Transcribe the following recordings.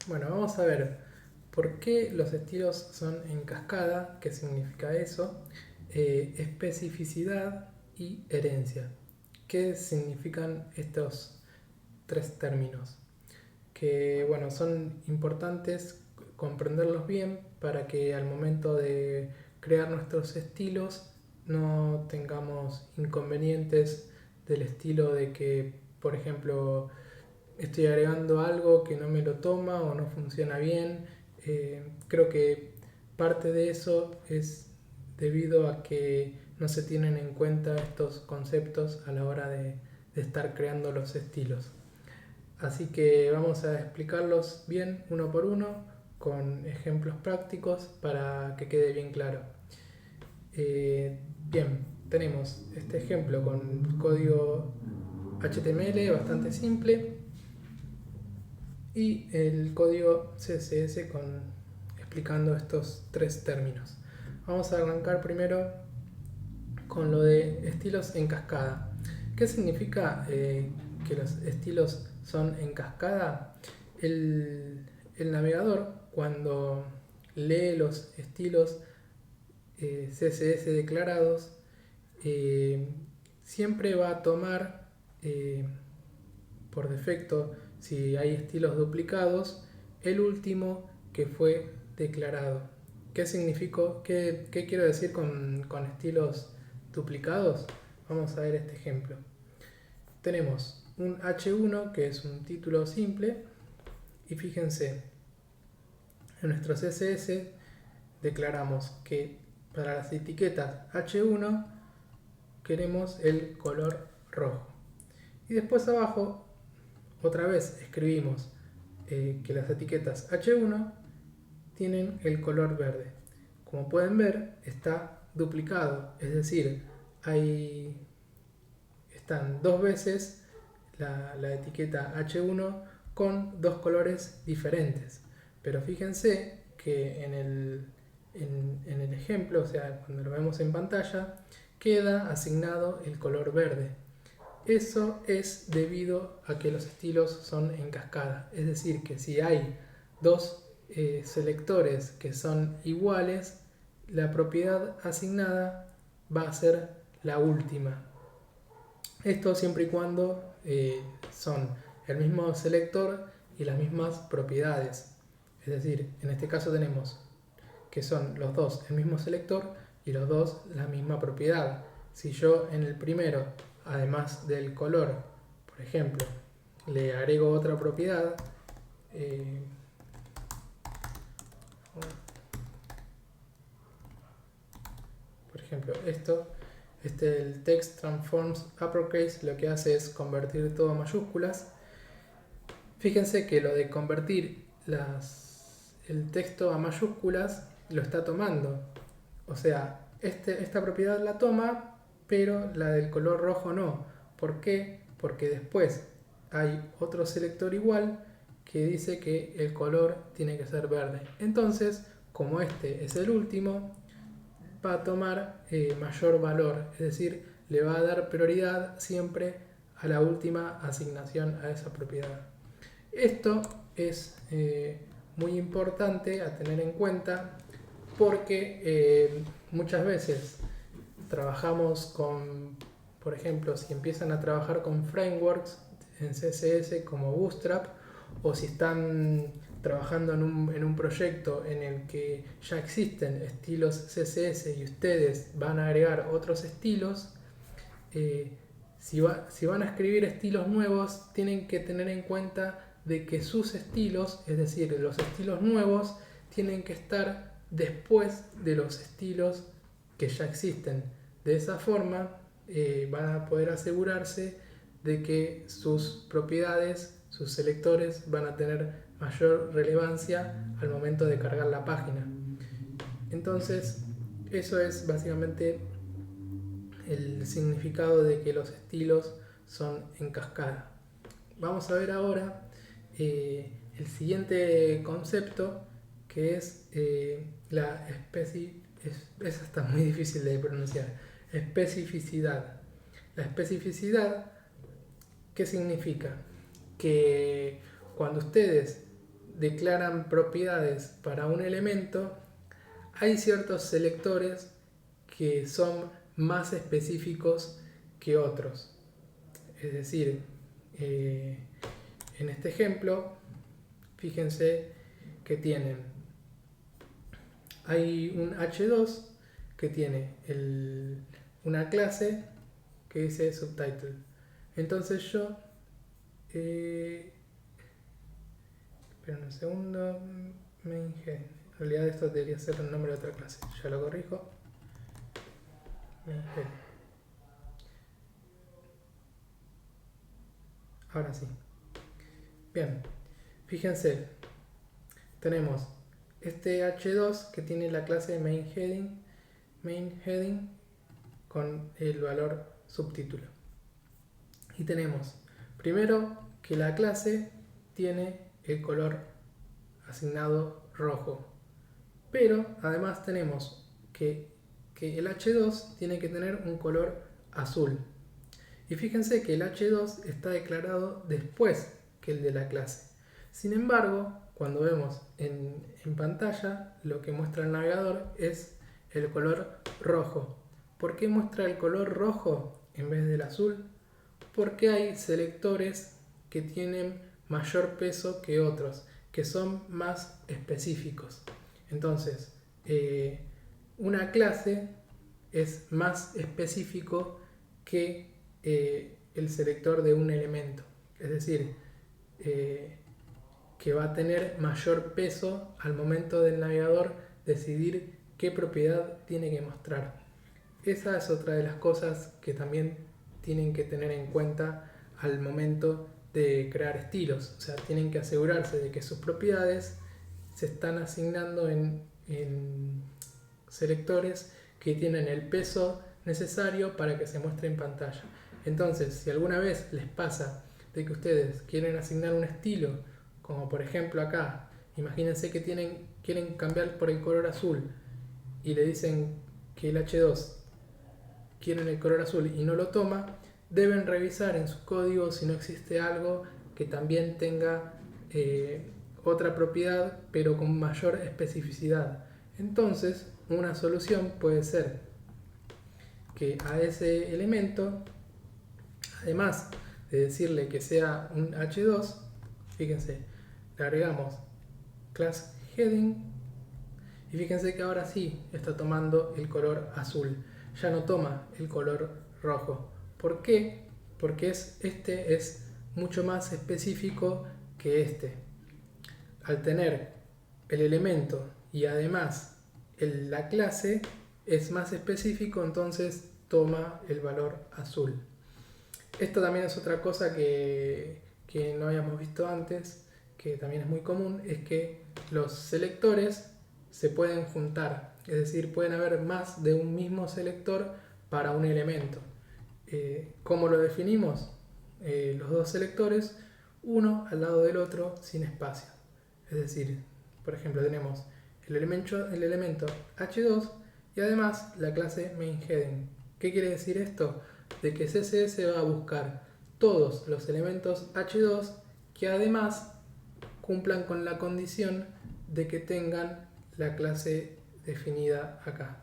Bueno, vamos a ver por qué los estilos son en cascada, qué significa eso, especificidad y herencia. ¿Qué significan estos tres términos? Que bueno, son importantes comprenderlos bien para que al momento de crear nuestros estilos no tengamos inconvenientes del estilo de que, por ejemplo, estoy agregando algo que no me lo toma o no funciona bien. Creo que parte de eso es debido a que no se tienen en cuenta estos conceptos a la hora de estar creando los estilos. Así que vamos a explicarlos bien uno por uno con ejemplos prácticos para que quede bien claro. Bien, tenemos este ejemplo con código HTML bastante simple y el código CSS explicando estos tres términos. Vamos a arrancar primero con lo de estilos en cascada. ¿Qué significa que los estilos son en cascada? El navegador, cuando lee los estilos CSS declarados, eh, siempre va a tomar por defecto, si hay estilos duplicados, el último que fue declarado. ¿Qué significó? ¿Qué quiero decir con estilos duplicados? Vamos a ver este ejemplo. Tenemos un H1 que es un título simple y fíjense, en nuestro CSS declaramos que para las etiquetas H1 queremos el color rojo. Y después abajo otra vez escribimos que las etiquetas H1 tienen el color verde. Como pueden ver, está duplicado, es decir, están dos veces la etiqueta H1 con dos colores diferentes. Pero fíjense que en el ejemplo, o sea, cuando lo vemos en pantalla, queda asignado el color verde. Eso es debido a que los estilos son en cascada, es decir, que si hay dos selectores que son iguales, la propiedad asignada va a ser la última. Esto siempre y cuando son el mismo selector y las mismas propiedades. Es decir, en este caso tenemos que son los dos el mismo selector y los dos la misma propiedad. Si yo en el primero, además del color, por ejemplo, le agrego otra propiedad, por ejemplo el text transforms uppercase lo que hace es convertir todo a mayúsculas. Fíjense que lo de convertir el texto a mayúsculas lo está tomando. O sea, esta propiedad la toma, pero la del color rojo no. ¿Por qué? Porque después hay otro selector igual que dice que el color tiene que ser verde. Entonces, como este es el último, va a tomar mayor valor, es decir, le va a dar prioridad siempre a la última asignación a esa propiedad. Esto es muy importante a tener en cuenta porque muchas veces trabajamos con, por ejemplo, si empiezan a trabajar con frameworks en CSS como Bootstrap, o si están trabajando en un proyecto en el que ya existen estilos CSS y ustedes van a agregar otros estilos, si van a escribir estilos nuevos, tienen que tener en cuenta de que sus estilos, es decir, los estilos nuevos, tienen que estar después de los estilos que ya existen. De esa forma van a poder asegurarse de que sus propiedades, sus selectores van a tener mayor relevancia al momento de cargar la página. Entonces, eso es básicamente el significado de que los estilos son en cascada. Vamos a ver ahora el siguiente concepto, que es la esa está muy difícil de pronunciar, especificidad. La especificidad, ¿qué significa? Que cuando ustedes declaran propiedades para un elemento, hay ciertos selectores que son más específicos que otros. Es decir, en este ejemplo, fíjense que hay un h2 que tiene una clase que dice subtitle. Entonces yo, esperen un segundo, main-heading. En realidad esto debería ser el nombre de otra clase, ya lo corrijo. Main-heading. Ahora sí. Bien, fíjense, tenemos este h2 que tiene la clase main-heading con el valor subtítulo. Y tenemos, primero, que la clase tiene el color asignado rojo. Pero además tenemos que el h2 tiene que tener un color azul. Y fíjense que el h2 está declarado después que el de la clase. Sin embargo, cuando vemos en pantalla, lo que muestra el navegador es el color rojo. ¿Por qué muestra el color rojo en vez del azul? Porque hay selectores que tienen mayor peso que otros, que son más específicos. Entonces, una clase es más específico que el selector de un elemento. Es decir, que va a tener mayor peso al momento del navegador decidir qué propiedad tiene que mostrar. Esa es otra de las cosas que también tienen que tener en cuenta al momento de crear estilos. O sea, tienen que asegurarse de que sus propiedades se están asignando en selectores que tienen el peso necesario para que se muestre en pantalla. Entonces, si alguna vez les pasa de que ustedes quieren asignar un estilo, como por ejemplo acá, imagínense que quieren cambiar por el color azul y le dicen que el h2 quieren el color azul y no lo toma, deben revisar en su código si no existe algo que también tenga otra propiedad pero con mayor especificidad. Entonces, una solución puede ser que a ese elemento, además de decirle que sea un h2, fíjense, le agregamos class heading y fíjense que ahora sí está tomando el color azul, ya no toma el color rojo. ¿Por qué? Porque este es mucho más específico que este. Al tener el elemento y además la clase es más específico, entonces toma el valor azul. Esto también es otra cosa que no habíamos visto antes, que también es muy común, es que los selectores se pueden juntar, es decir, pueden haber más de un mismo selector para un elemento. ¿Cómo lo definimos? Los dos selectores, uno al lado del otro sin espacio. Es decir, por ejemplo, tenemos el elemento h2 y además la clase main-heading. ¿Qué quiere decir esto? De que CSS va a buscar todos los elementos h2 que además cumplan con la condición de que tengan la clase definida acá.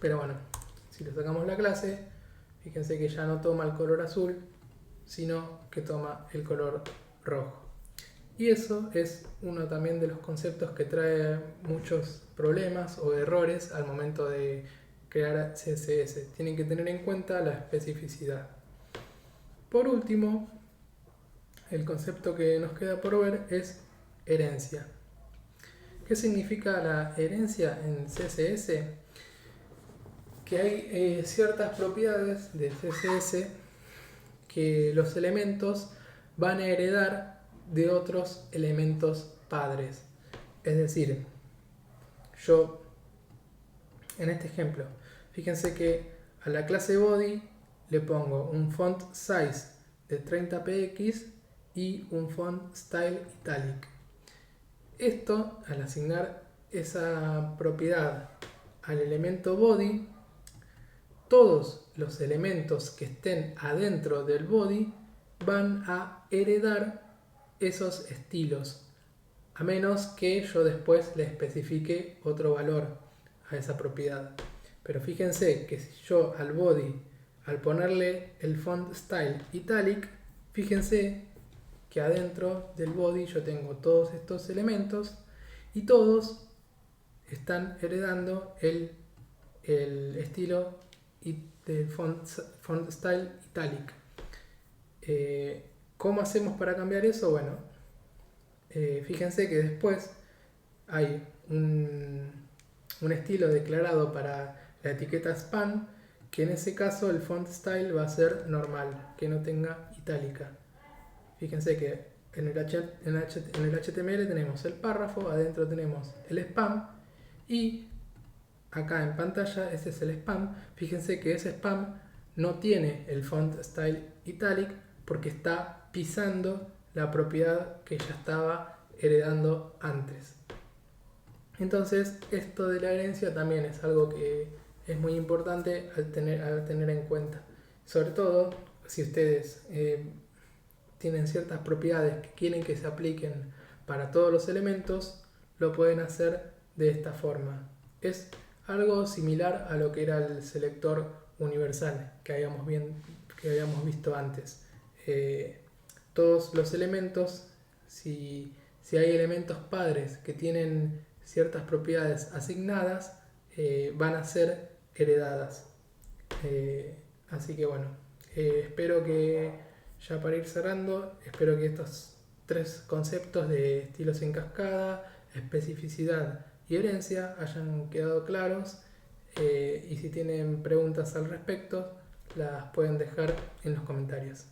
Pero bueno, si le sacamos la clase, fíjense que ya no toma el color azul, sino que toma el color rojo. Y eso es uno también de los conceptos que trae muchos problemas o errores al momento de crear CSS. Tienen que tener en cuenta la especificidad. Por último, el concepto que nos queda por ver es herencia. ¿Qué significa la herencia en CSS? Que hay ciertas propiedades de CSS que los elementos van a heredar de otros elementos padres. Es decir, yo en este ejemplo, fíjense que a la clase body le pongo un font size de 30 px y un font style italic. Esto, al asignar esa propiedad al elemento body, todos los elementos que estén adentro del body van a heredar esos estilos. a menos que yo después le especifique otro valor a esa propiedad. Pero fíjense que si yo al body, al ponerle el font style italic, fíjense que adentro del body yo tengo todos estos elementos y todos están heredando el estilo del font style italic. ¿Cómo hacemos para cambiar eso? Bueno, fíjense que después hay un estilo declarado para la etiqueta span, que en ese caso el font style va a ser normal, que no tenga itálica. Fíjense que en el HTML tenemos el párrafo, adentro tenemos el spam y acá en pantalla ese es el spam. Fíjense que ese spam no tiene el font style italic porque está pisando la propiedad que ya estaba heredando antes. Entonces esto de la herencia también es algo que es muy importante al tener en cuenta. Sobre todo si ustedes tienen ciertas propiedades que quieren que se apliquen para todos los elementos, lo pueden hacer de esta forma. Es algo similar a lo que era el selector universal que habíamos visto antes. Todos los elementos, si hay elementos padres que tienen ciertas propiedades asignadas, van a ser heredadas. Así que bueno, espero que, ya para ir cerrando, espero que estos tres conceptos de estilos en cascada, especificidad y herencia hayan quedado claros, y si tienen preguntas al respecto las pueden dejar en los comentarios.